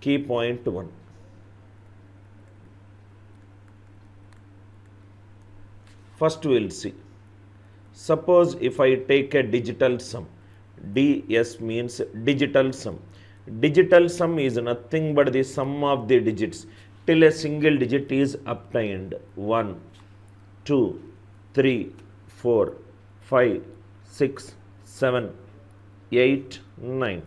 Key point 1. First we will see. Suppose if I take a digital sum, DS means digital sum. Digital sum is nothing but the sum of the digits till a single digit is obtained. 1, 2, 3, 4, 5, 6, 7, 8, 9.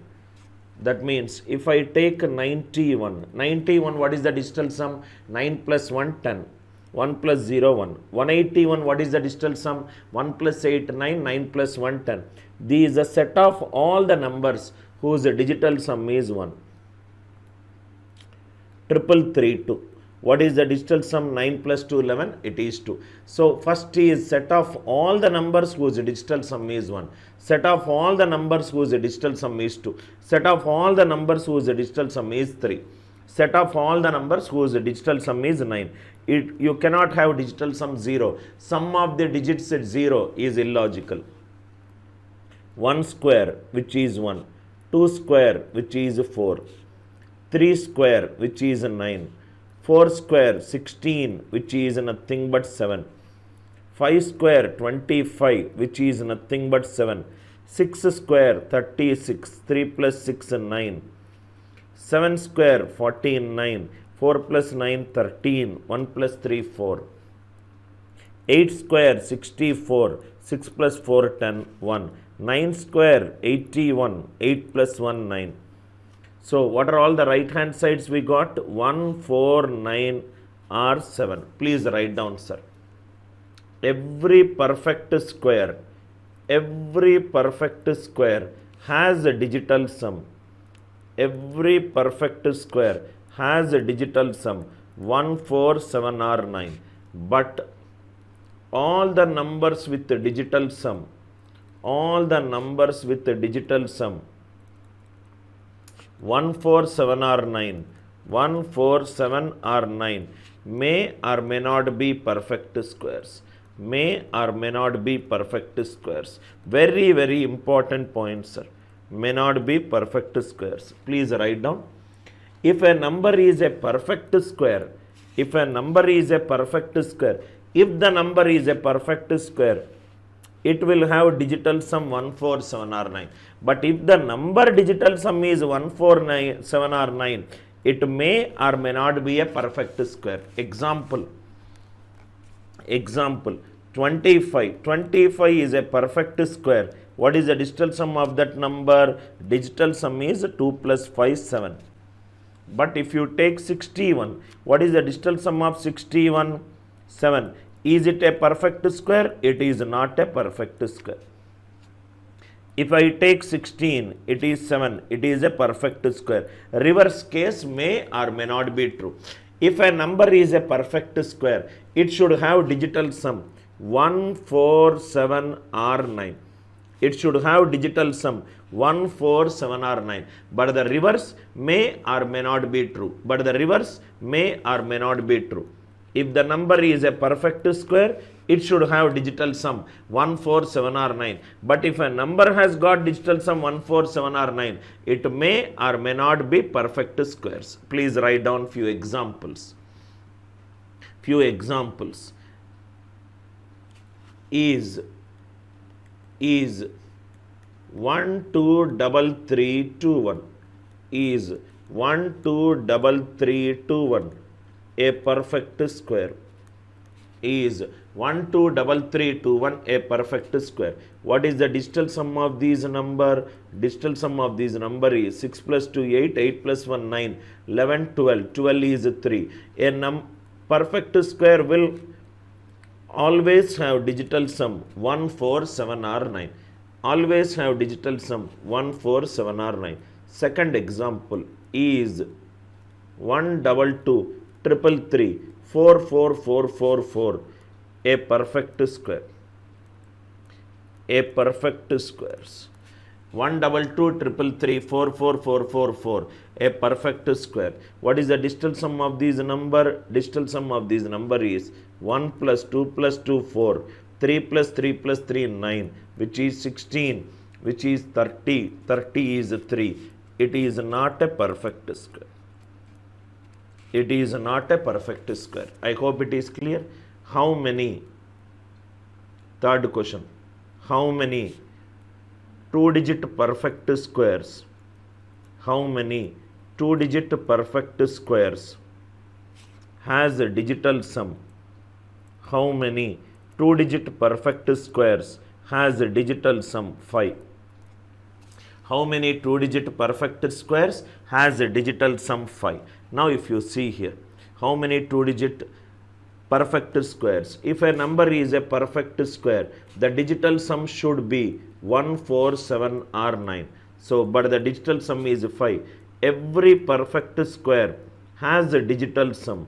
That means if I take 91, what is the digital sum? 9 plus 1, 10. 1 plus 0, 1. 181, what is the digital sum? 1 plus 8, 9. 9 plus 1, 10. These is a set of all the numbers whose digital sum is 1. 3332. What is the digital sum? 9 plus 2, 11. It is 2. So, first is set of all the numbers whose digital sum is 1. Set of all the numbers whose digital sum is 2. Set of all the numbers whose digital sum is 3. Set of all the numbers whose digital sum is 9. You cannot have digital sum 0. Sum of the digits at 0 is illogical. 1 square, which is 1. 2 square, which is 4. 3 square, which is 9. 4 square, 16, which is nothing but 7. 5 square, 25, which is nothing but 7. 6 square, 36, 3 plus 6, 9. 7 square, 49, 4 plus 9, 13, 1 plus 3, 4. 8 square, 64, 6 plus 4, 10, 1. 9 square, 81, 8 plus 1, 9. So, what are all the right hand sides we got? 1, 4, 9, or 7. Please write down, sir. Every perfect square has a digital sum. Every perfect square has a digital sum 1, 4, 7 or 9. But all the numbers with the digital sum, 1, 4, 7 or 9, 1, 4, 7 or 9 may or may not be perfect squares. May or may not be perfect squares. Very, very important point, sir. May not be perfect squares. Please write down. If a number is a perfect square, if the number is a perfect square, it will have digital sum 1, 4, 7 or 9. But if the number digital sum is 1, 4, 9, 7 or 9, it may or may not be a perfect square. Example, 25. 25 is a perfect square. What is the digital sum of that number? Digital sum is 2 plus 5, 7. But if you take 61, what is the digital sum of 61? 7. Is it a perfect square? It is not a perfect square. If I take 16, it is 7. It is a perfect square. Reverse case may or may not be true. If a number is a perfect square, it should have digital sum 1, 4, 7 or 9. It should have digital sum 1, 4, 7 or 9. But the reverse may or may not be true. If the number is a perfect square, it should have digital sum 1, 4, 7 or 9. But if a number has got digital sum 1, 4, 7 or 9, it may or may not be perfect squares. Please write down few examples. Is 1, 2, 3, 2, 1. Is 1, 2, 3, 2, 1 a perfect square? Is 1, 2, 3, 2, 1 a perfect square? What is the digital sum of these number? Digital sum of these number is 6 plus 2, 8, 8 plus 1, 9, 11, 12. 12 is 3. A perfect square will always have digital sum 1, 4, 7 or 9. Always have digital sum 1, 4, 7 or 9. Second example is 1, 2, 2, 3, 3, 4, 4, 4, 4, 4. A perfect square. A perfect squares. 1, 2, 2, 3, 3, 4, 4, 4, 4, 4. A perfect square. What is the digital sum of these number? Digital sum of these number is 1 plus 2 plus 2, 4. 3 plus 3 plus 3, 9. Which is 16. Which is 30. 30 is 3. It is not a perfect square. It is not a perfect square. I hope it is clear. How many, third question, how many 2-digit perfect squares, how many 2-digit perfect squares has a digital sum, how many 2-digit perfect squares has a digital sum 5. How many 2-digit perfect squares has a digital sum 5? Now if you see here, how many 2-digit perfect squares? If a number is a perfect square, the digital sum should be 1, 4, 7 or 9. So, but the digital sum is 5. Every perfect square has a digital sum,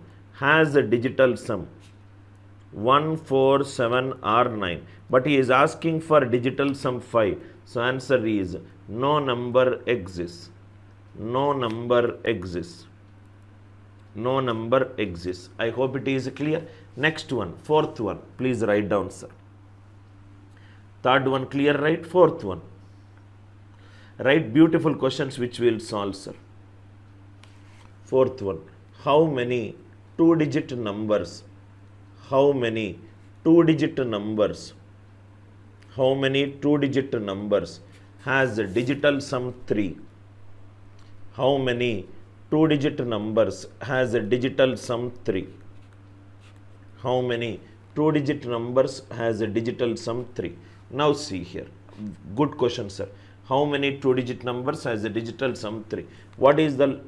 1, 4, 7 or 9. But he is asking for digital sum 5. So, answer is no number exists. No number exists. No number exists. I hope it is clear. Next one, fourth one. Please write down, sir. Third one clear, right? Fourth one. Write beautiful questions which we will solve, sir. Fourth one. How many 2-digit numbers? How many 2-digit numbers? How many 2-digit numbers has a digital sum 3? How many 2-digit numbers has a digital sum 3? How many 2-digit numbers has a digital sum 3? Now see here. Good question, sir. How many 2-digit numbers has a digital sum 3? What is the,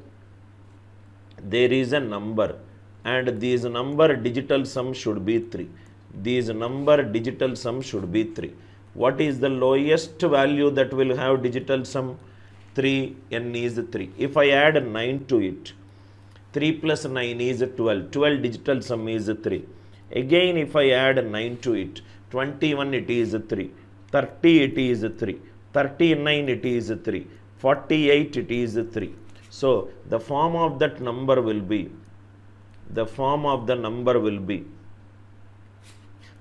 there is a number and this number digital sum should be 3. This number digital sum should be 3. What is the lowest value that will have digital sum? 3, n is 3. If I add 9 to it, 3 plus 9 is 12. 12 digital sum is 3. Again if I add 9 to it, 21 it is 3. 30 it is 3. 39 it is 3. 48 it is 3. So the form of that number will be, the form of the number will be,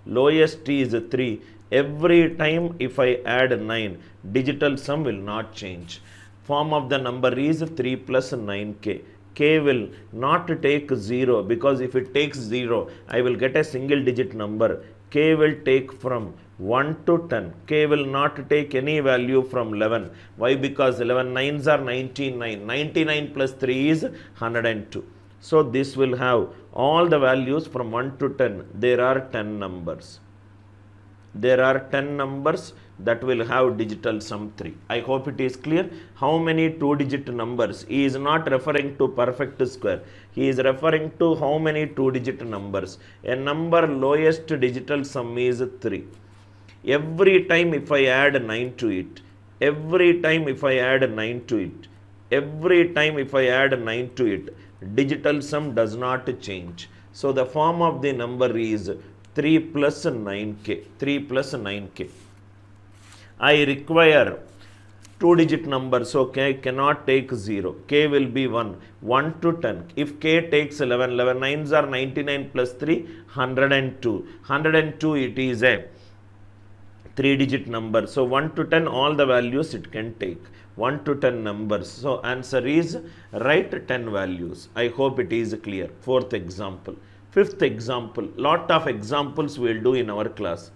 lowest is 3. Every time if I add 9, digital sum will not change. Form of the number is 3 plus 9k. K will not take 0 because if it takes 0, I will get a single digit number. K will take from 1 to 10. K will not take any value from 11. Why? Because 11 nines are 99. 99 plus 3 is 102. So this will have all the values from 1 to 10. There are 10 numbers. There are 10 numbers that will have digital sum 3. I hope it is clear. How many 2-digit numbers? He is not referring to perfect square. He is referring to how many 2-digit numbers. A number lowest digital sum is 3. Every time if I add 9 to it, every time if I add 9 to it, every time if I add 9 to it, digital sum does not change. So the form of the number is 3 plus 9k. 3 plus 9k. I require 2-digit number, so k cannot take 0. K will be 1. 1 to 10. If k takes 11, 11 nines are 99 plus 3, 102. 102 it is a 3-digit number. So 1 to 10 all the values it can take. 1 to 10 numbers. So answer is write 10 values. I hope it is clear. Fourth example. Fifth example. Lot of examples we will do in our class.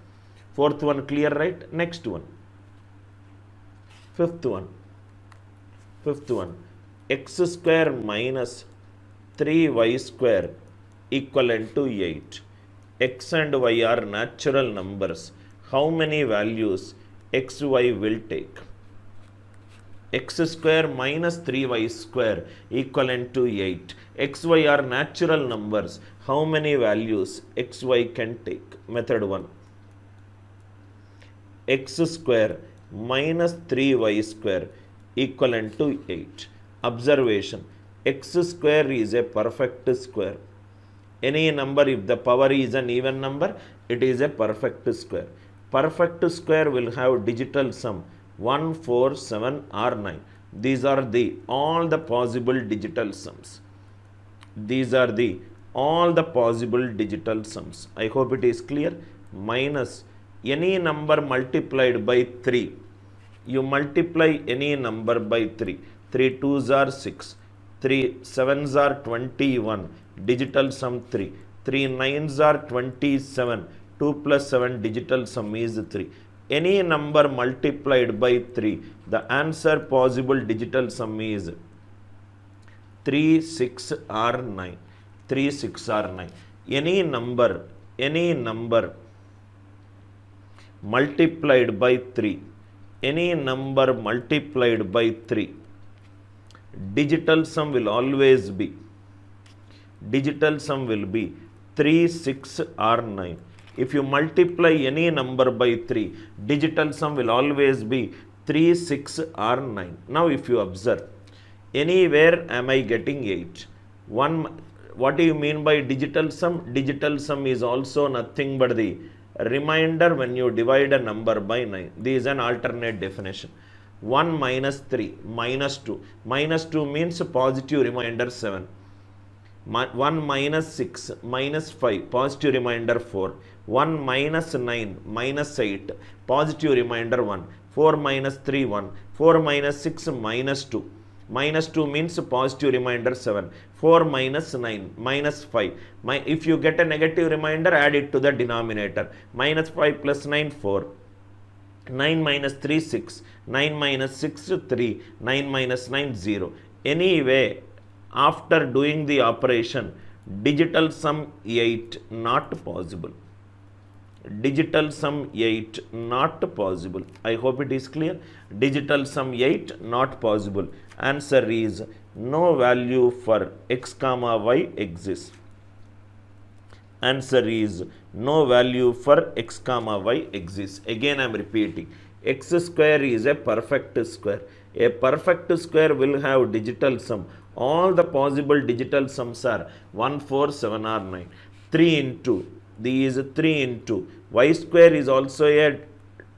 Fourth one clear, right? Next one. Fifth one. Fifth one. X square minus 3y square equivalent to 8. X and y are natural numbers. How many values x, y will take? X square minus 3y square equivalent to 8. X, y are natural numbers. How many values x, y can take? Method 1. X square minus 3y square equivalent to 8. Observation. X square is a perfect square. Any number, if the power is an even number, it is a perfect square. Perfect square will have digital sum 1, 4, 7 or 9. These are the all the possible digital sums. These are the all the possible digital sums. I hope it is clear. Minus any number multiplied by 3. You multiply any number by 3. 3 2s are 6. 3 7s are 21, digital sum 3. 3 9s are 27, 2 plus 7, digital sum is 3. Any number multiplied by 3, the answer possible digital sum is 3, 6 or 9. 3, 6 or 9. Any number multiplied by 3, any number multiplied by 3, digital sum will always be 3, 6 or 9. If you multiply any number by 3, digital sum will always be 3, 6 or 9. Now if you observe, anywhere am I getting 8? What do you mean by digital sum? Digital sum is also nothing but the remainder when you divide a number by 9. This is an alternate definition. 1 minus 3 minus 2. Minus 2 means positive remainder 7. 1 minus 6 minus 5, positive remainder 4. 1 minus 9 minus 8, positive remainder 1. 4 minus 3 1. 4 minus 6 minus 2. Minus 2 means positive remainder 7. 4 minus 9 minus 5. If you get a negative remainder, add it to the denominator. Minus 5 plus 9 4. 9 minus 3 6. 9 minus 6 3. 9 minus 9 0. Anyway, after doing the operation, digital sum 8 not possible. Digital sum 8 not possible. I hope it is clear. Digital sum 8 not possible. Answer is no value for x comma y exists. Answer is no value for x comma y exists. Again I am repeating. X square is a perfect square. A perfect square will have digital sum. All the possible digital sums are 1, 4, 7 or 9. 3 into, these 3 into, y square is also a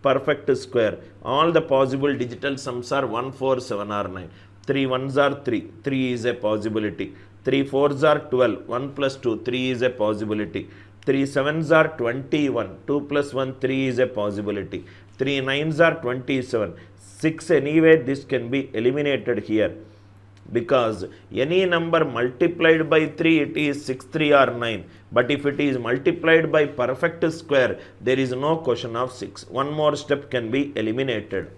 perfect square. All the possible digital sums are 1, 4, 7 or 9. 3 1s are 3. 3 is a possibility. 3 4s are 12. 1 plus 2, 3 is a possibility. 3 7s are 21. 2 plus 1, 3 is a possibility. 3 9s are 27. 6 anyway, this can be eliminated here. Because any number multiplied by 3, it is 6, 3 or 9. But if it is multiplied by perfect square, there is no question of 6. One more step can be eliminated.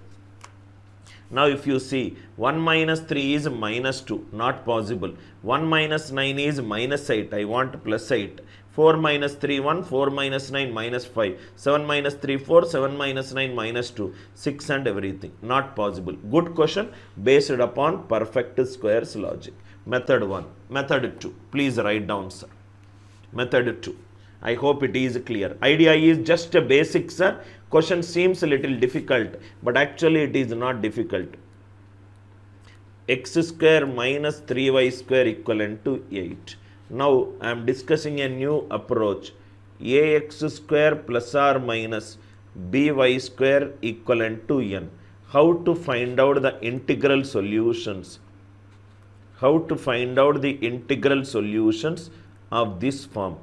Now if you see, 1 minus 3 is minus 2, not possible. 1 minus 9 is minus 8, I want plus 8. 4 minus 3 1, 4 minus 9 minus 5. 7 minus 3 4, 7 minus 9 minus 2. 6 and everything, not possible. Good question based upon perfect squares logic. Method 1. Method 2. Please write down, sir. Method 2. I hope it is clear. Idea is just a basic, sir. Question seems a little difficult, but actually it is not difficult. X square minus 3y square equivalent to 8. Now I am discussing a new approach. Ax square plus or minus by square equivalent to n. How to find out the integral solutions? How to find out the integral solutions of this form?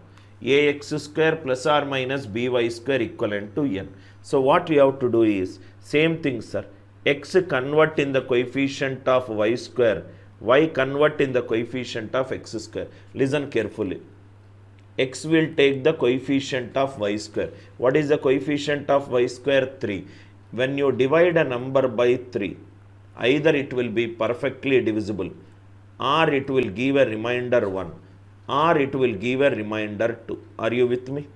Ax square plus or minus by square equivalent to n. So what we have to do is, same thing, sir. X convert in the coefficient of y square, y convert in the coefficient of x square. Listen carefully. X will take the coefficient of y square. What is the coefficient of y square? 3. When you divide a number by 3, either it will be perfectly divisible, or it will give a remainder 1, or it will give a remainder 2. Are you with me?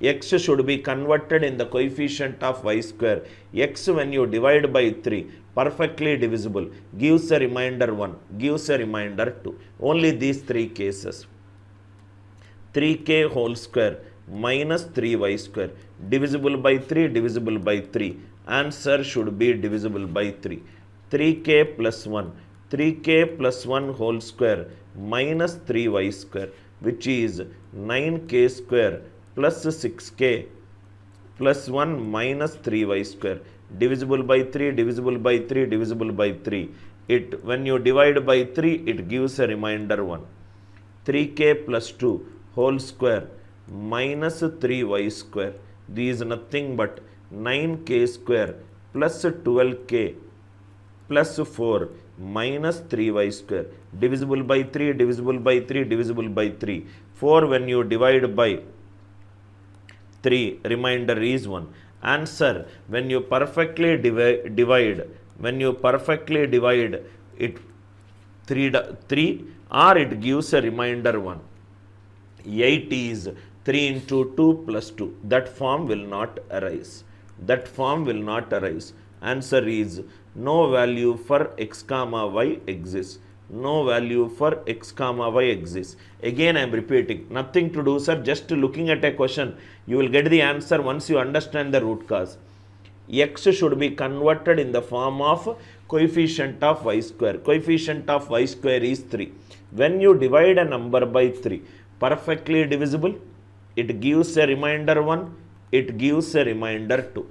X should be converted in the coefficient of y square. X, when you divide by 3, perfectly divisible, gives a remainder 1, gives a remainder 2. Only these 3 cases. 3k whole square minus 3y square, divisible by 3, divisible by 3. Answer should be divisible by 3. 3k plus 1, 3k plus 1 whole square minus 3y square, which is 9k square plus 6k plus 1 minus 3y square, divisible by 3, divisible by 3, divisible by 3. When you divide by 3, it gives a remainder 1. 3k plus 2 whole square minus 3y square. This is nothing but 9k square plus 12k plus 4, minus 3y square, divisible by 3, divisible by 3, divisible by 3. 4 when you divide by 3, remainder is 1. Answer, when you perfectly divide it 3 or it gives a remainder 1. 8 is 3 into 2 plus 2. That form will not arise. That form will not arise. Answer is no value for x comma y exists. No value for x comma y exists. Again I am repeating, nothing to do sir, just looking at a question. You will get the answer once you understand the root cause. X should be converted in the form of coefficient of y square. Coefficient of y square is 3. When you divide a number by 3, perfectly divisible, it gives a remainder 1, it gives a remainder 2.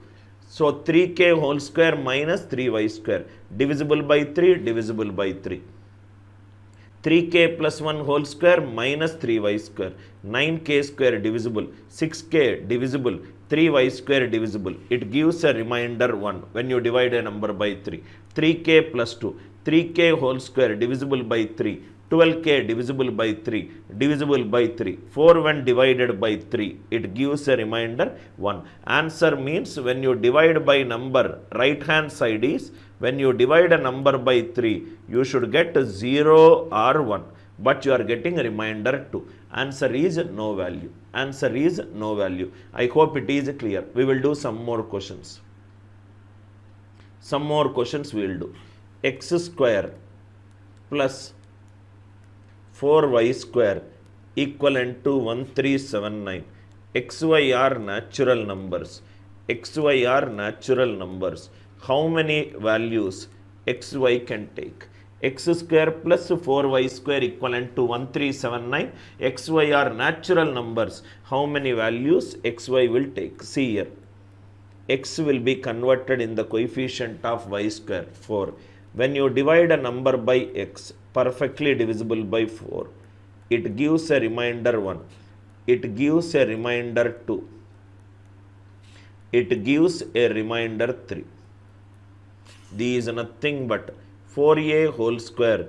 So 3k whole square minus 3y square, divisible by 3, divisible by 3. 3k plus 1 whole square minus 3y square, 9k square divisible, 6k divisible, 3y square divisible. It gives a remainder 1 when you divide a number by 3. 3k plus 2, 3k whole square divisible by 3, 12k divisible by 3, divisible by 3. 4 when divided by 3, it gives a remainder 1. Answer means when you divide by number, right hand side is, when you divide a number by 3, you should get 0 or 1. But you are getting a remainder 2. Answer is no value. Answer is no value. I hope it is clear. We will do some more questions. Some more questions we will do. X square plus 4y square equivalent to 1379. XY are natural numbers. XY are natural numbers. How many values XY can take? X square plus 4y square equivalent to 1379. XY are natural numbers. How many values XY will take? See here. X will be converted in the coefficient of y square, 4. When you divide a number by x, perfectly divisible by 4, it gives a remainder 1. It gives a remainder 2. It gives a remainder 3. This is nothing but 4a whole square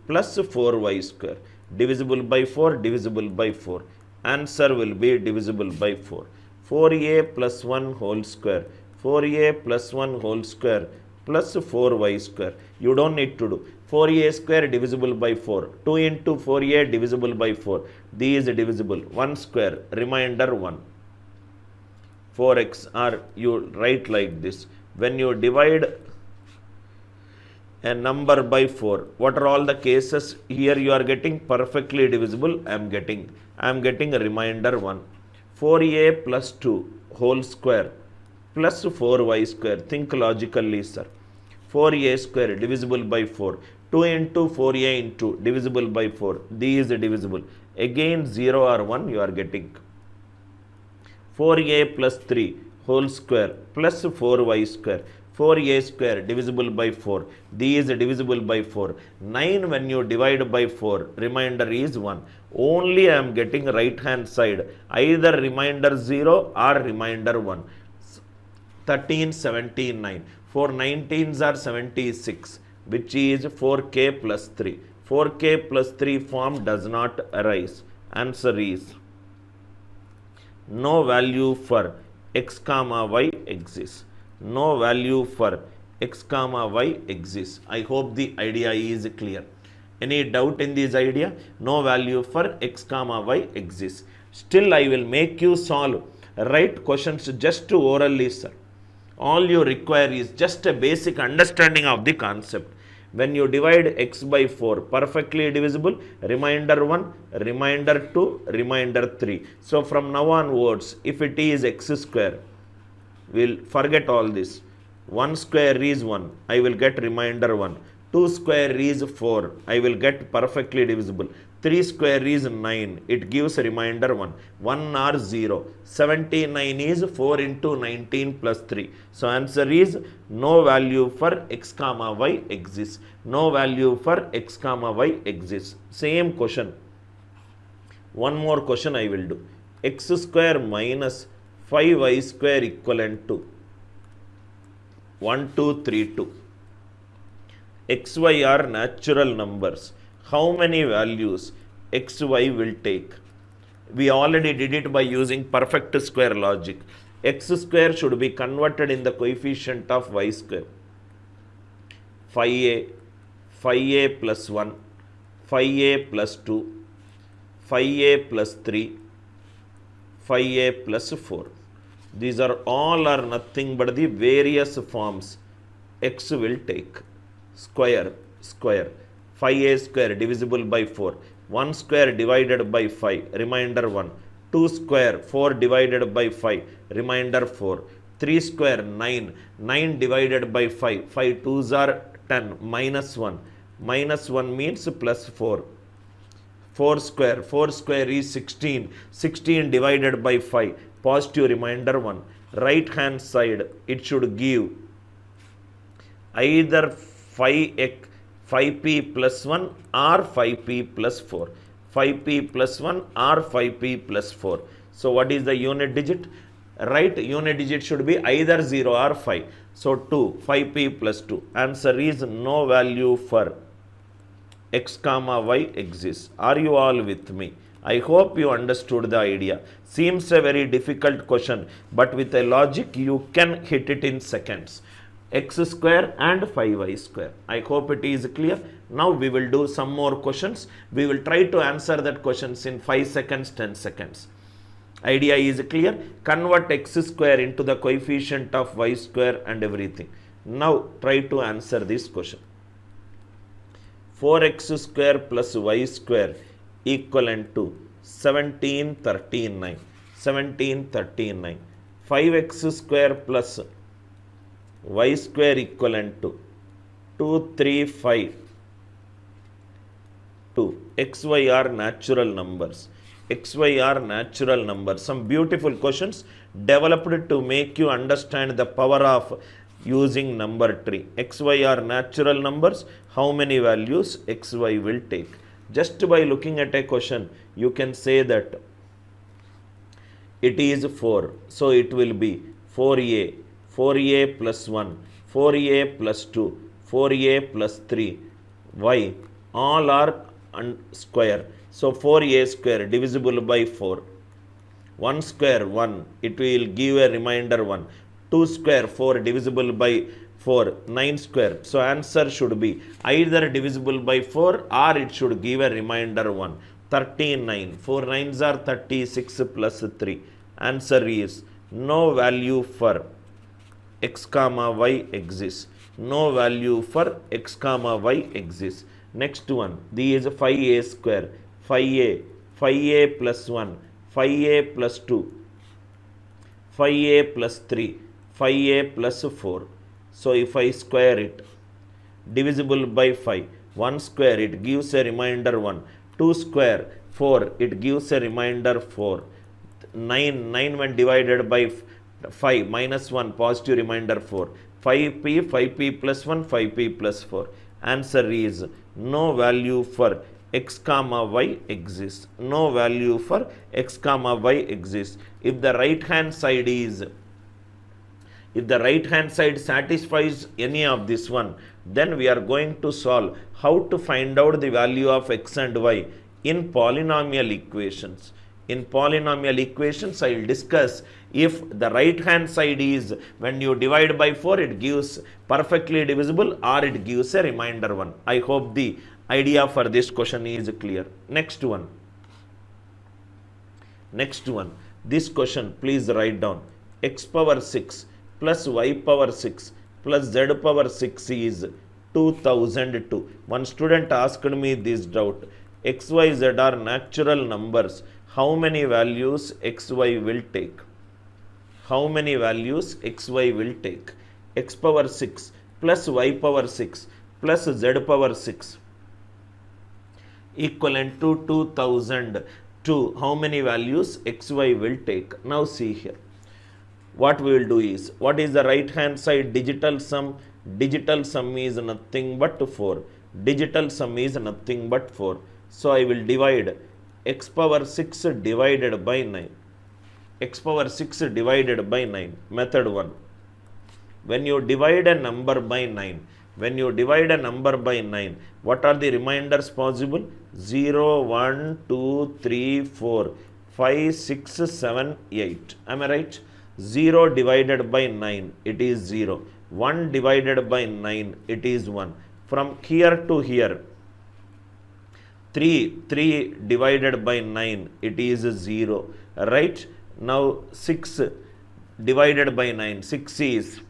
plus 4y square, divisible by 4, divisible by 4. Answer will be divisible by 4. 4a plus 1 whole square, 4a plus 1 whole square plus 4y square. You don't need to do. 4a square divisible by 4. 2 into 4a divisible by 4. These is divisible. 1 square, remainder 1. 4x, or you write like this. When you divide a number by 4, what are all the cases? Here you are getting perfectly divisible. I am getting a remainder 1. 4a plus 2 whole square plus 4y square. Think logically, sir. 4a square divisible by 4. 2 into 4a into divisible by 4. These is divisible. Again 0 or 1 you are getting. 4a plus 3 whole square plus 4y square. 4a square divisible by 4. These is divisible by 4. 9 when you divide by 4, remainder is 1. Only I am getting right hand side, either remainder 0 or remainder 1. 13, 17, 9. 4 19s are 76, which is 4k plus 3. 4k plus 3 form does not arise. Answer is no value for x comma y exists. No value for x comma y exists. I hope the idea is clear. Any doubt in this idea? No value for x comma y exists. Still I will make you solve right questions just orally, sir. All you require is just a basic understanding of the concept. When you divide x by 4, perfectly divisible, remainder 1, remainder 2, remainder 3. So from now onwards, if it is x square, we'll forget all this. 1 square is 1, I will get remainder 1. 2 square is 4, I will get perfectly divisible. 3 square is 9, it gives a remainder 1. 1 or 0. 79 is 4 into 19 plus 3. So answer is no value for x comma y exists. No value for x comma y exists. Same question. One more question I will do. X square minus 5y square equivalent to 1, 2, 3, 2. xy are natural numbers. How many values xy will take? We already did it by using perfect square logic. X square should be converted in the coefficient of y square. 5a, 5a plus 1, 5a plus 2, 5a plus 3, 5a plus 4. These are all are nothing but the various forms x will take. Square, square. 5a square divisible by 4. 1 square divided by 5, remainder 1. 2 square, 4 divided by 5, remainder 4. 3 square, 9. 9 divided by 5. 5 2s are 10, minus 1. Minus 1 means plus 4. 4 square is 16. 16 divided by 5, positive remainder 1. Right hand side, it should give either 5p plus 1 or 5p plus 4. 5p plus 1 or 5p plus 4. So what is the unit digit? Right, unit digit should be either 0 or 5. So 2, 5p plus 2. Answer is no value for x comma y exists. Are you all with me? I hope you understood the idea. Seems a very difficult question, but with a logic you can hit it in seconds. X square and 5y square. I hope it is clear. Now we will do some more questions. We will try to answer that questions in 5 seconds, 10 seconds. Idea is clear. Convert x square into the coefficient of y square and everything. Now try to answer this question. 4x square plus y square equivalent to 1739. 1739. 5x square plus y square equivalent to 2352. Xy are natural numbers. Xy are natural numbers. Some beautiful questions developed to make you understand the power of using number tree. Xy are natural numbers. How many values xy will take? Just by looking at a question, you can say that it is 4. So it will be 4a, 4a plus 1, 4a plus 2, 4a plus 3, y, all are square. So 4a square divisible by 4. 1 square 1, it will give a remainder 1. 2 square 4 divisible by 4, 9 square. So answer should be either divisible by 4 or it should give a remainder 1. 39. 4 9s are 36 plus 3. Answer is no value for x comma y exists. No value for x comma y exists. Next one, this is 5a square. 5a, 5a plus 1, 5a plus 2, 5a plus 3, 5a plus 4. So if I square it, divisible by 5, 1 square it gives a remainder 1, 2 square 4 it gives a remainder 4, 9 when divided by 5 minus 1 positive remainder 4, 5p plus 1, 5p plus 4. Answer is no value for x comma y exists. No value for x comma y exists. If the right hand side satisfies any of this one, then we are going to solve how to find out the value of x and y in polynomial equations. In polynomial equations, I will discuss if the right hand side is when you divide by 4, it gives perfectly divisible or it gives a remainder 1. I hope the idea for this question is clear. Next one. This question, please write down. X power 6 plus y power 6 plus z power 6 is 2002. One student asked me this doubt. X, y, z are natural numbers. How many values xy will take? How many values xy will take? X power 6 plus y power 6 plus z power 6 equivalent to 2002. How many values xy will take? Now see here. What we will do is, what is the right hand side digital sum? Digital sum is nothing but 4. Digital sum is nothing but 4. So I will divide x power 6 divided by 9. X power 6 divided by 9. Method 1. When you divide a number by 9, When you divide a number by 9, what are the reminders possible? 0, 1, 2, 3, 4, 5, 6, 7, 8. Am I right? 0 divided by 9, it is 0. 1 divided by 9, it is 1. From here to here, 3 divided by 9, it is 0. Right? Now 6 divided by 9, 6 is,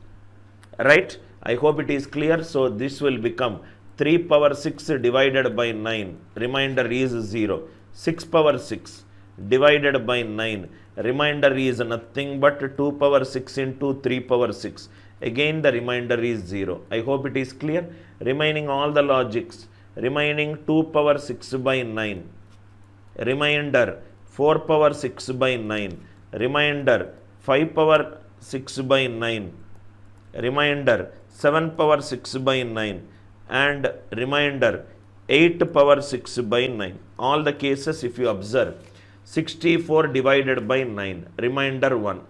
right? I hope it is clear. So this will become 3 power 6 divided by 9, remainder is 0. 6 power 6 divided by 9, remainder is nothing but 2 power 6 into 3 power 6. Again the remainder is 0. I hope it is clear. Remaining all the logics, remaining 2 power 6 by 9, remainder 4 power 6 by 9, remainder 5 power 6 by 9, remainder 7 power 6 by 9, and remainder 8 power 6 by 9. All the cases if you observe, 64 divided by 9, remainder 1.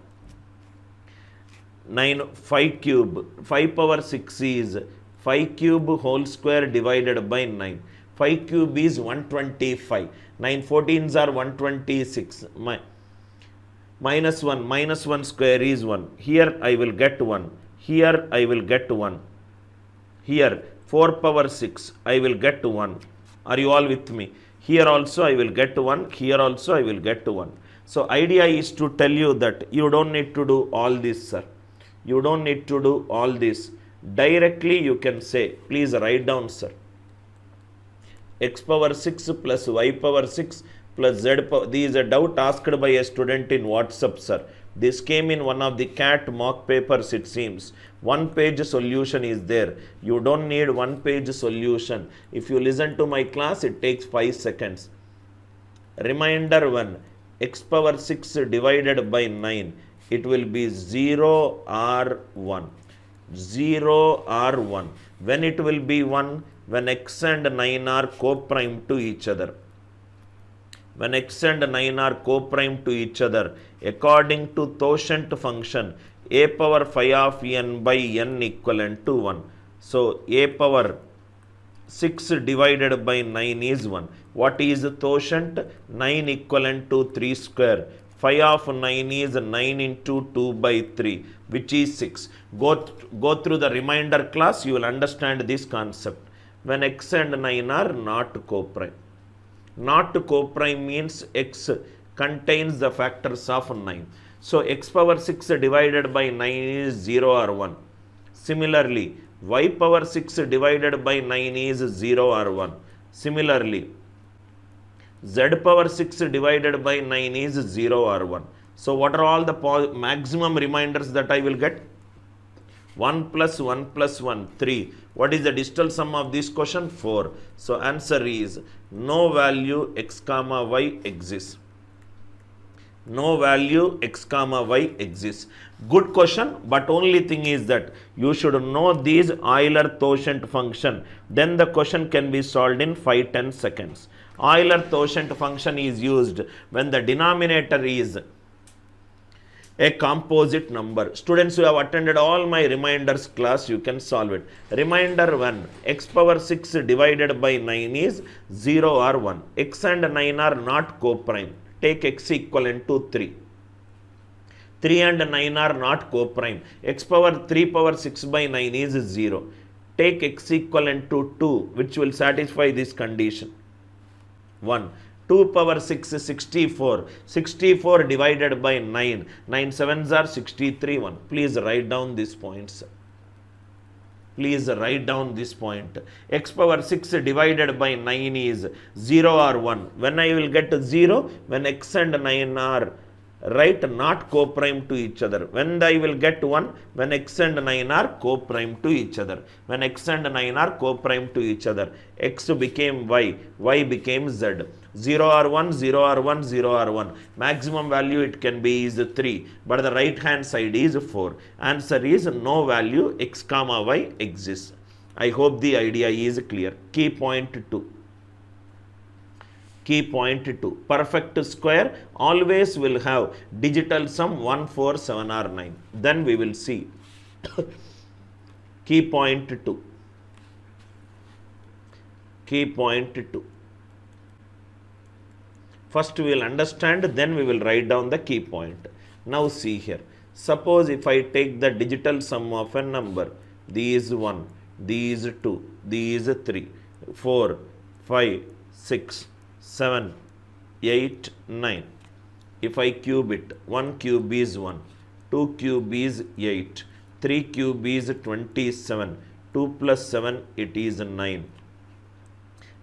5 cube, 5 power 6 is 5 cube whole square divided by 9. 5 cube is 125. 9 14s are 126. Minus 1 square is 1. Here I will get 1. Here I will get 1. Here 4 power 6 I will get 1. Are you all with me? Here also I will get 1. Here also I will get 1. So idea is to tell you that you don't need to do all this, sir. You don't need to do all this. Directly you can say, please write down, sir. X power 6 plus y power 6 plus z power. This is a doubt asked by a student in WhatsApp, sir. This came in one of the CAT mock papers, it seems. One page solution is there. You don't need one page solution. If you listen to my class, it takes 5 seconds. Remainder 1, x power 6 divided by 9. It will be 0 or 1. 0 or 1. When it will be 1? When x and 9 are co-prime to each other. When x and 9 are co-prime to each other, according to quotient function, a power phi of n by n equivalent to 1. So, a power 6 divided by 9 is 1. What is the quotient? 9 equivalent to 3 square. Phi of 9 is 9 into 2 by 3, which is 6. Go through the remainder class, you will understand this concept. When x and 9 are not co-prime. Not co-prime means x contains the factors of 9. So, x power 6 divided by 9 is 0 or 1. Similarly, y power 6 divided by 9 is 0 or 1. Similarly, z power 6 divided by 9 is 0 or 1. So, what are all the maximum reminders that I will get? 1 plus 1 plus 1, 3. What is the digital sum of this question? 4. So, answer is no value x comma y exists. No value x comma y exists. Good question, but only thing is that you should know these Euler quotient function. Then the question can be solved in 5-10 seconds. Euler quotient function is used when the denominator is a composite number. Students who have attended all my reminders class, you can solve it. Reminder 1, x power 6 divided by 9 is 0 or 1. X and 9 are not co-prime. Take x equivalent to 3. 3 and 9 are not co-prime. X power 3 power 6 by 9 is 0. Take x equivalent to 2, which will satisfy this condition. 1. 2 power 6 is 64. 64 divided by 9. 9 sevens are 63. 1. Please write down these points. Please write down this point. X power 6 divided by 9 is 0 or 1. When I will get 0? When x and 9 are not co-prime to each other. When I will get 1? When x and 9 are co-prime to each other. When x and 9 are co-prime to each other. X became y. Y became z. 0 or 1, 0 or 1, 0 or 1. Maximum value it can be is 3. But the right hand side is 4. Answer is no value x comma y exists. I hope the idea is clear. Key point 2. Key point 2. Perfect square always will have digital sum 1, 4, 7 or 9. Then we will see. Key point 2. Key point 2. First we will understand, then we will write down the key point. Now see here. Suppose if I take the digital sum of a number, these 1, these 2, these 3, 4, 5, 6, 7, 8, 9. If I cube it, 1 cube is 1, 2 cube is 8, 3 cube is 27, 2 plus 7 it is 9.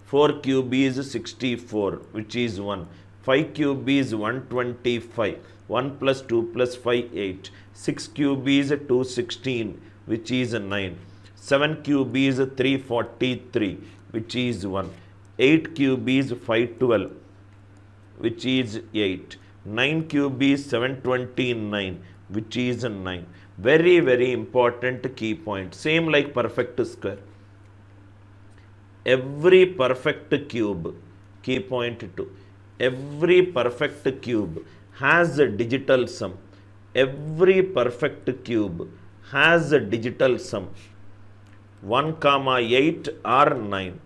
4 cube is 64, which is 1. 5 cube is 125. 1 plus 2 plus 5, 8. 6 cube is 216, which is 9. 7 cube is 343, which is 1. 8 cube is 512, which is 8. 9 cube is 729, which is 9. Very, very important key point. Same like perfect square. Every perfect cube, key point 2, every perfect cube has a digital sum. Every perfect cube has a digital sum 1, 8 or 9,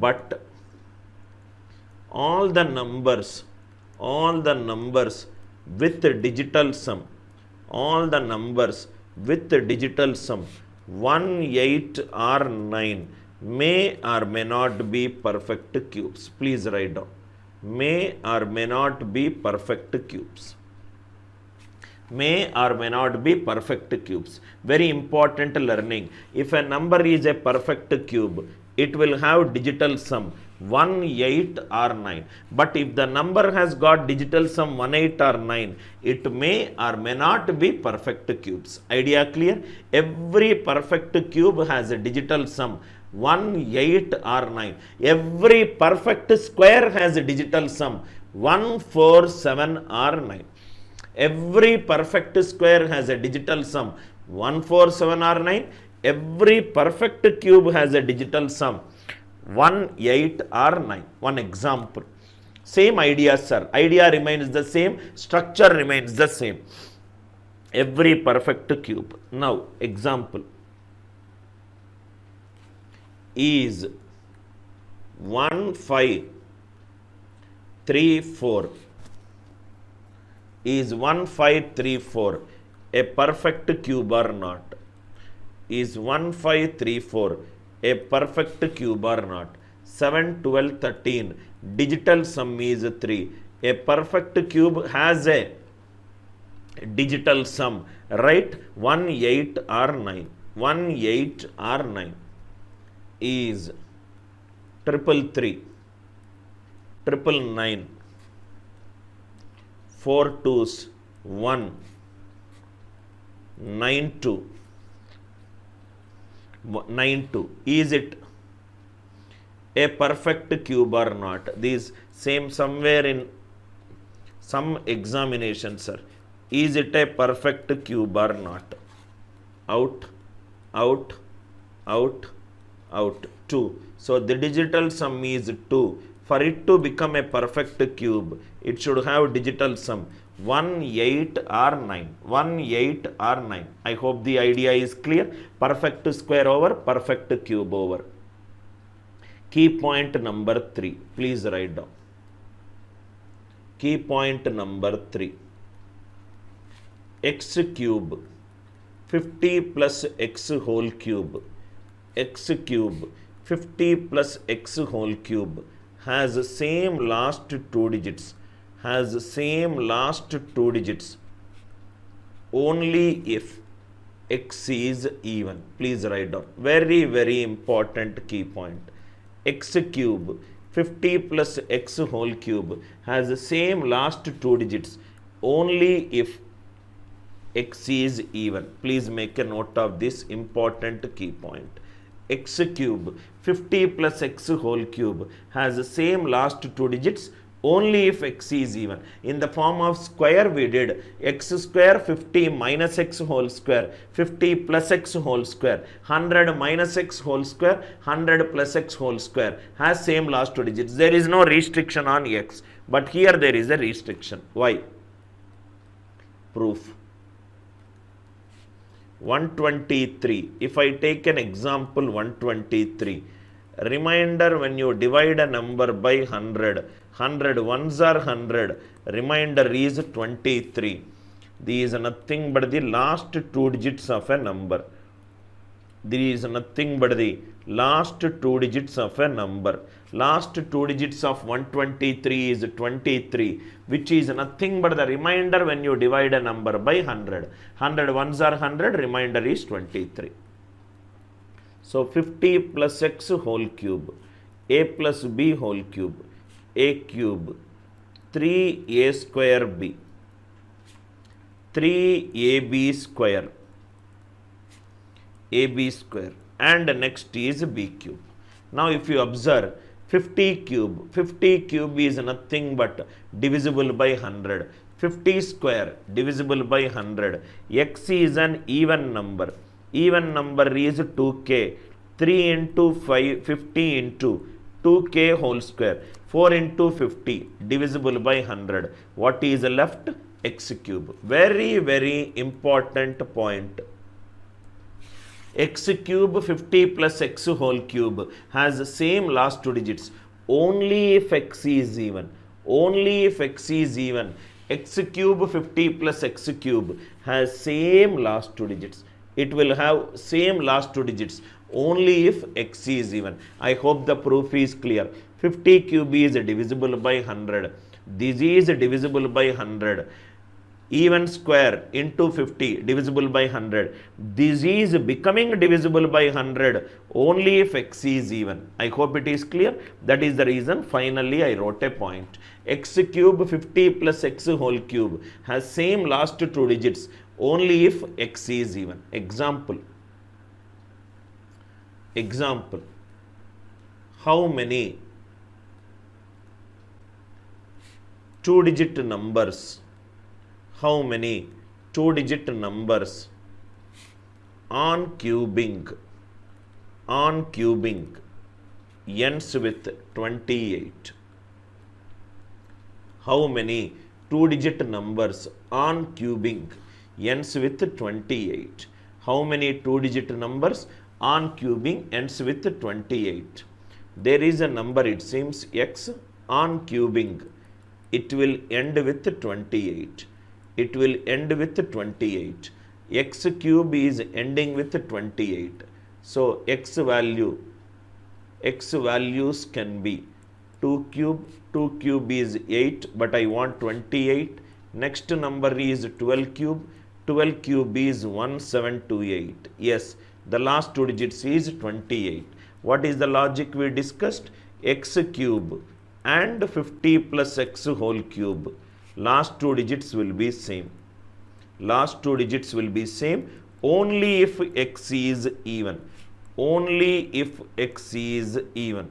but all the numbers with digital sum, all the numbers with digital sum 1, 8 or 9 may or may not be perfect cubes. Please write down. May or may not be perfect cubes. May or may not be perfect cubes. Very important learning. If a number is a perfect cube, it will have digital sum 1, 8 or 9. But if the number has got digital sum 1, 8 or 9, it may or may not be perfect cubes. Idea clear? Every perfect cube has a digital sum 1, 8 or 9. Every perfect square has a digital sum 1, 4, 7 or 9. Every perfect square has a digital sum 1, 4, 7 or 9. Every perfect cube has a digital sum 1, 8 or 9. One example. Same idea, sir. Idea remains the same. Structure remains the same. Every perfect cube. Now, example is 1, 5, 3, 4. Is 1, 5, 3, 4 a perfect cube or not? Is 1, 5, 3, 4 a perfect cube or not? 7, 12, 13. Digital sum is 3. A perfect cube has a digital sum, right? 1, 8 or 9. 1, 8 or 9 is 333, 999, 4 2s 1, 92, 92. Is it a perfect cube or not? These same somewhere in some examination, sir. Is it a perfect cube or not? Out, out, out, out. 2. So the digital sum is 2. For it to become a perfect cube, it should have digital sum 1, 8 or 9. 1, 8 or 9. I hope the idea is clear. Perfect square over perfect cube over. Key point number 3. Please write down. Key point number 3. X cube 50 plus x whole cube. X cube 50 plus x whole cube has the same last 2 digits. Has the same last 2 digits only if x is even. Please write down. Very, very important key point. X cube 50 plus x whole cube has the same last 2 digits only if x is even. Please make a note of this important key point. X cube 50 plus x whole cube has the same last 2 digits only if x is even. In the form of square we did x square 50 minus x whole square, 50 plus x whole square, 100 minus x whole square, 100 plus x whole square has same last 2 digits. There is no restriction on x, but here there is a restriction. Why? Proof. 123. If I take an example 123, Remainder when you divide a number by 100. 100 ones are 100. Remainder is 23. These is nothing but the last two digits of a number. There is nothing but the last two digits of a number. Last two digits of 123 is 23, which is nothing but the remainder when you divide a number by 100. 100 ones are 100, remainder is 23. So 50 plus x whole cube, a plus b whole cube, a cube, 3a square b, 3ab square, ab square, and next is b cube. Now if you observe 50 cube is nothing but divisible by 100. 50 square divisible by 100. X is an even number. Even number is 2k. 3 into 5, 50 into 2k whole square. 4 into 50 divisible by 100. What is left? X cube. Very, very important point. X cube 50 plus x whole cube has the same last two digits only if x is even. Only if x is even. X cube 50 plus x cube has same last two digits. It will have same last two digits only if x is even. I hope the proof is clear. 50 cube is divisible by 100. This is divisible by 100. Even square into 50 divisible by 100. This is becoming divisible by 100 only if x is even. I hope it is clear. That is the reason finally I wrote a point. X cube 50 plus x whole cube has same last two digits only if x is even. Example. How many two-digit numbers? How many two-digit numbers on cubing ends with 28? How many two-digit numbers on cubing ends with 28? How many two-digit numbers on cubing ends with 28? There is a number, it seems, x on cubing. It will end with 28. It will end with 28. X cube is ending with 28. So x values can be 2 cube is 8, but I want 28. Next number is 12 cube is 1728. Yes, the last two digits is 28. What is the logic we discussed? X cube and 50 plus x whole cube. Last two digits will be same. Last two digits will be same only if x is even. Only if x is even.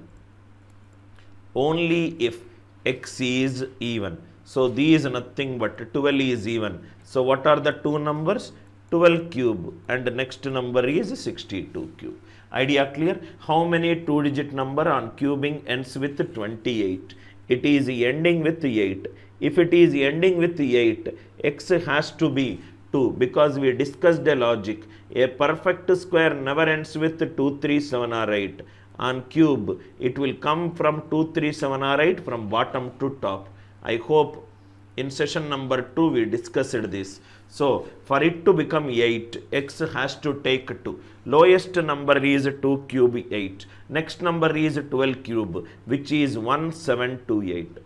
Only if x is even. So these nothing but 12 is even. So what are the two numbers? 12 cube and the next number is 62 cube. Idea clear? How many two-digit number on cubing ends with 28? It is ending with 8. If it is ending with 8, x has to be 2 because we discussed a logic. A perfect square never ends with 2, 3, 7 or 8. On cube, it will come from 2, 3, 7 or 8 from bottom to top. I hope in session number 2 we discussed this. So for it to become 8, x has to take 2. Lowest number is 2 cube 8. Next number is 12 cube, which is 1728.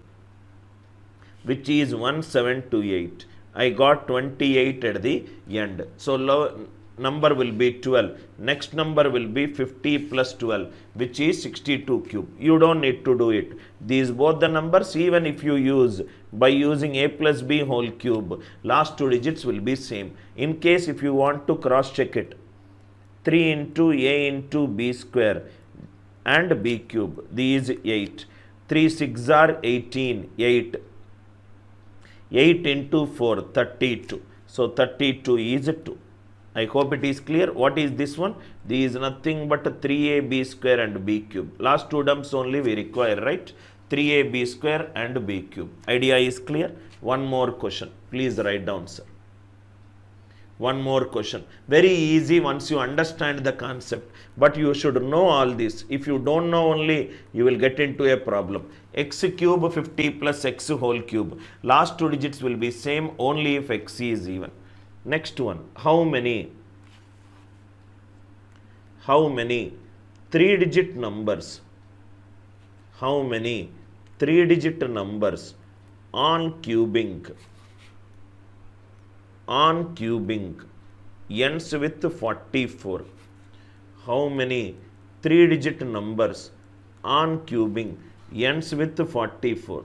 Which is 1728. I got 28 at the end. So number will be 12. Next number will be 50 plus 12, which is 62 cube. You don't need to do it. These both the numbers, even if you use by using a plus b whole cube, last two digits will be same. In case if you want to cross check it, 3 into a into b square and b cube. These 8. 3 6 are 18. 8. 8 into 4, 32. So 32 is 2. I hope it is clear. What is this one? This is nothing but 3ab square and b cube. Last two terms only we require, right? 3ab square and b cube. Idea is clear. One more question. Please write down, sir. One more question. Very easy once you understand the concept. But you should know all this. If you don't know only, you will get into a problem. X cube 50 plus x whole cube. Last two digits will be same only if x is even. Next one. How many 3-digit numbers? How many 3-digit numbers on cubing ends with 44? How many 3-digit numbers on cubing ends with 44?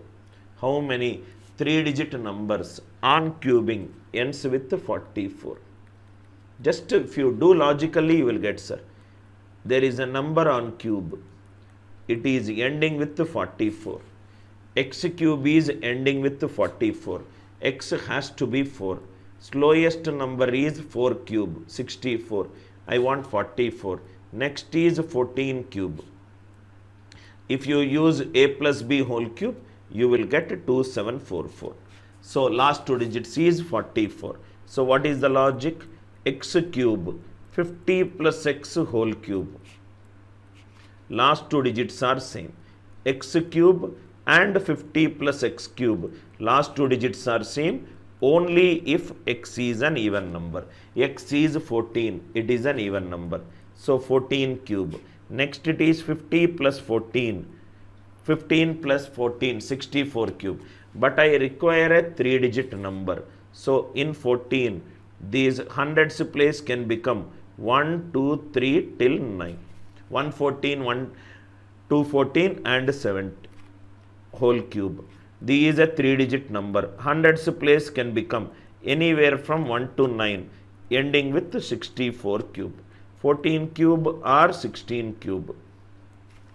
How many 3-digit numbers on cubing ends with 44? Just if you do logically, you will get, sir. There is a number on cube. It is ending with 44. X cube is ending with 44. X has to be 4. Slowest number is 4 cube, 64. I want 44. Next is 14 cube. If you use a plus b whole cube, you will get 2744. So last two digits is 44. So what is the logic? X cube 50 plus x whole cube. Last two digits are same. X cube and 50 plus x cube. Last two digits are same only if x is an even number. X is 14. It is an even number. So 14 cube. Next it is 50 plus 14. 15 plus 14, 64 cube. But I require a 3-digit number. So in 14, these hundreds place can become 1, 2, 3 till 9. 114, 214 and 70 whole cube. This is a 3-digit number. Hundreds place can become anywhere from 1 to 9 ending with 64 cube. 14 cube or 16 cube.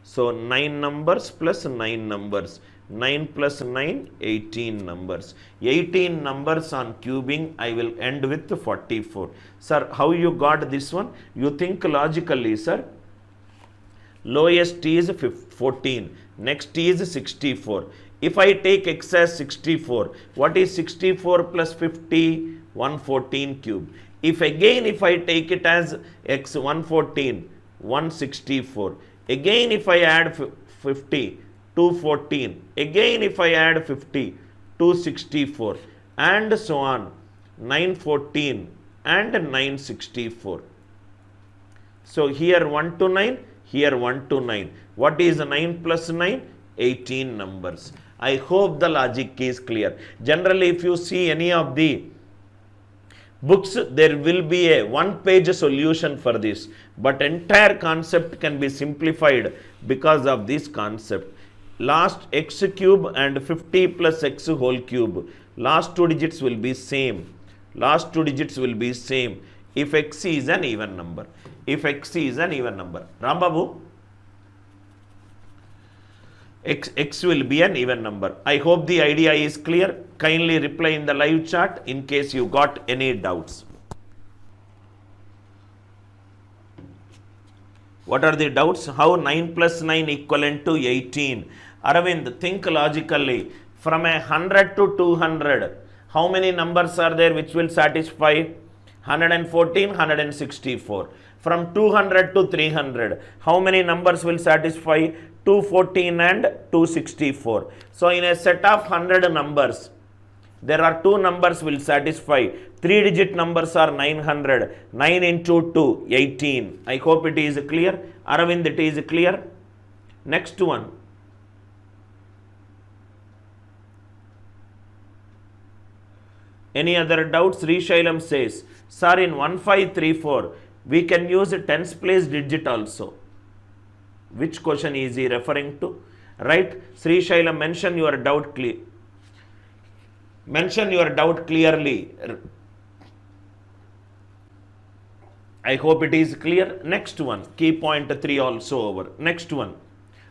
So 9 numbers plus 9 numbers. 9 plus 9, 18 numbers. 18 numbers on cubing, I will end with 44. Sir, how you got this one? You think logically, sir. Lowest is 14. Next is 64. If I take x as 64, what is 64 plus 50? 114 cube. If I take it as x 114, 164. Again if I add 50, 214. Again if I add 50, 264. And so on. 914 and 964. So here 1 to 9, here 1 to 9. What is 9 plus 9? 18 numbers. I hope the logic is clear. Generally, if you see any of the books, there will be a one-page solution for this. But entire concept can be simplified because of this concept. Last x cube and 50 plus x whole cube. Last two digits will be same. Last two digits will be same if x is an even number. If x is an even number. Rambabu? X will be an even number. I hope the idea is clear. Kindly reply in the live chat in case you got any doubts. What are the doubts? How 9 plus 9 equivalent to 18? Aravind, think logically. From 100 to 200, how many numbers are there which will satisfy? 114, 164. From 200 to 300, how many numbers will satisfy? 214 and 264. So in a set of 100 numbers, there are two numbers will satisfy. 3-digit numbers are 900. 9 into 2, 18. I hope it is clear. Aravind, it is clear. Next one. Any other doubts? Rishailam says, sir, in 1534, we can use a tens place digit also. Which question is he referring to? Right? Sri Shailam, mention your doubt clearly. I hope it is clear. Next one. Key point 3 also over. Next one.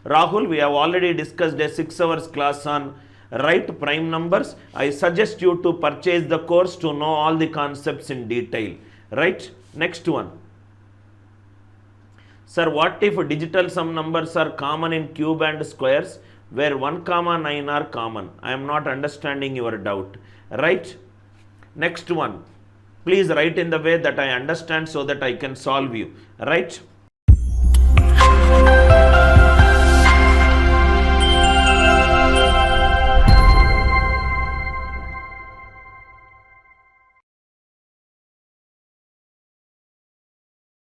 Rahul, we have already discussed a 6 hours class on right prime numbers. I suggest you to purchase the course to know all the concepts in detail. Right? Next one. Sir, what if digital sum numbers are common in cube and squares where 1, 9 are common? I am not understanding your doubt. Right? Next one. Please write in the way that I understand so that I can solve you, right?